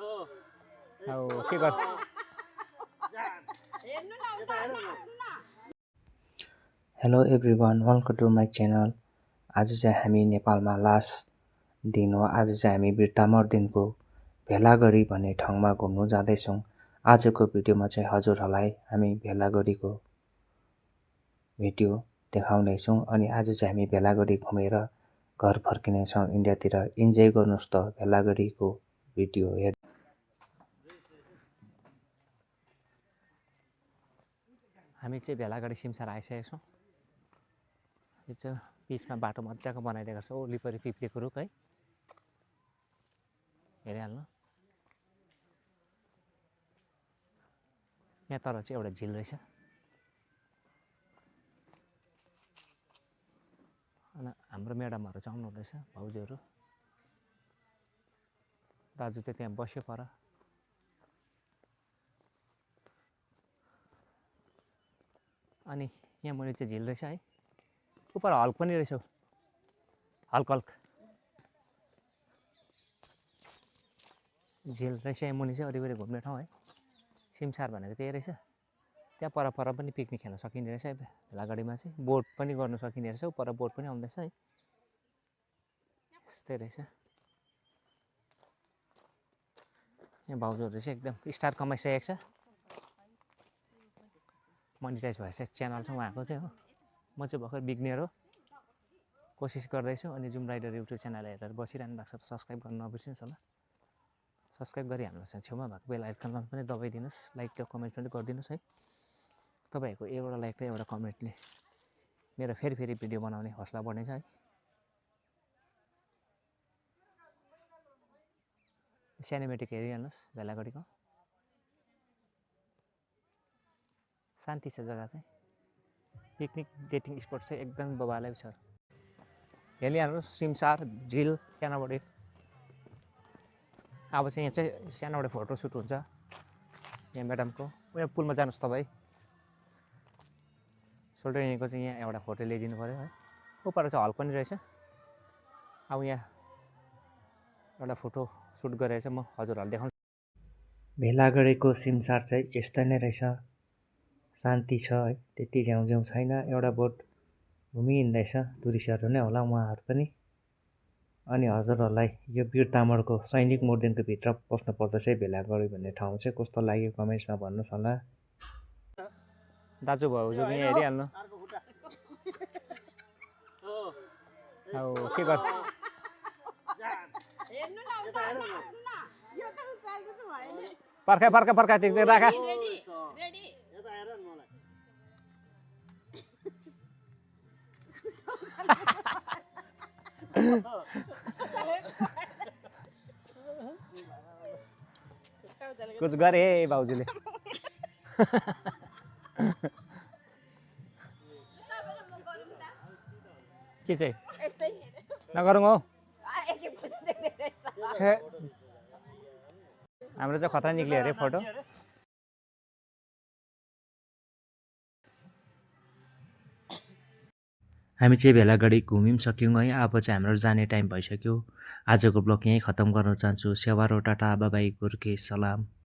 के गर्छ hello everyone, welcome to my channel. आज चाहिँ हामी नेपालमा लास्ट दिन हो। आज चाहिँ हामी बिरतामोर दिनको भेलागढी भन्ने ठाउँमा घुम्नु जाँदैछौँ। आजको भिडियोमा चाहिँ हजुरहरूलाई हामी भेलागढीको भिडियो देखाउनेछौँ। अनि आज चाहिँ हामी भेलागढी घुमेर घर फर्किनेछौँ इन्डियातिर। इन्जोय गर्नुहोस् त भेलागढीको भिडियो हेर्नु। हामी चाहिँ भेलागढी सिमसार आइसकेका छौँ। यो चाहिँ बिचमा बाटो मजाको बनाइदिएको छ। वरिपरि पिप्लेको रुख है, हेरिहाल्नु। यहाँ तल चाहिँ एउटा झिल रहेछ। अनि हाम्रो म्याडमहरू चाहिँ आउनु हुँदैछ, भाउजूहरू। दाजु चाहिँ त्यहाँ बस्यो पर। अनि यहाँ मुनि चाहिँ झिल रहेछ है। उपर हल्क पनि रहेछ, हल्क हल्क झिल रहेछ। यहाँ मुनि चाहिँ वरिपरि घुम्ने ठाउँ है। सिमसार भनेको त्यही रहेछ। त्यहाँ पर पनि पिकनिक खेल्न सकिने रहेछ है। भेलागढीमा चाहिँ बोट पनि गर्नु सकिने रहेछ। पर बोट पनि आउँदैछ है। यस्तै रहेछ। यहाँ भाउजूहरू चाहिँ एकदम स्टार कमाइसकेको छ। मोनिटाइज भइसकेको च्यानल छ उहाँको चाहिँ हो। म चाहिँ भर्खर बिग्नियर हो, कोसिस गर्दैछु। अनि जुम राइडर युट्युब च्यानल हेरेर बसिरहनु भएको छ, सब्सक्राइब गर्न नबिर्सिनुहोस् होला। सब्सक्राइब गरिहाल्नुहोस्। छेउमा भएको बेल आइकन पनि दबाइदिनुहोस्। लाइक र कमेन्ट पनि गरिदिनुहोस् है। तपाईँहरूको एउटा लाइक र एउटा कमेन्टले मेरो फेरि भिडियो बनाउने हौसला बढ्नेछ है। सिनेमेटिक हेरिहाल्नुहोस् भेलागढीको। शान्ति छ जग्गा चाहिँ। पिकनिक डेटिङ स्पट चाहिँ एकदम बबालै छ। हेरिहाल्नुहोस् सिमसार झिल सानोबाट। अब चाहिँ यहाँ चाहिँ सानोबाट फोटो सुट हुन्छ यहाँ म्याडमको। यहाँ पुलमा जानुहोस् तपाईँ। सोल्डर यहाँको चाहिँ यहाँ एउटा फोटो ल्याइदिनु पऱ्यो है। उपर चाहिँ हल पनि रहेछ। अब यहाँ एउटा फोटो सुट गरेर चाहिँ म हजुरहरूलाई देखाउँछु। भेलागढीको सिमसार चाहिँ यस्तो नै रहेछ। शान्ति छ है, त्यति झ्याउझ्याउ छैन। एउटा बोट घुमिहिँड्दैछ, टुरिस्टहरू नै होला उहाँहरू पनि। अनि हजुरहरूलाई यो बिरतामोरको सैनिक मोर्देनको भित्र पस्नुपर्दछ है। भेलागढी भन्ने ठाउँ चाहिँ कस्तो लाग्यो कमेन्ट्समा भन्नुहोस् होला। दाजु भाउजू यहाँ हेरिहाल्नु। के गर्छ पर्खा त्यति राखा। कुछ गरे है भाउजूले। के चाहिँ नगरौँ हौ। हाम्रो चाहिँ खतरा निक्ल्यो अरे फोटो। हामी चाहिँ भेलागढी घुमि सक्यौँ है। अब चाहिँ हाम्रो जाने टाइम भइसक्यो। आजको ब्लग यहीँ खतम गर्न चाहन्छु। सेवा र टाटा बाबाई गुर्के सलाम।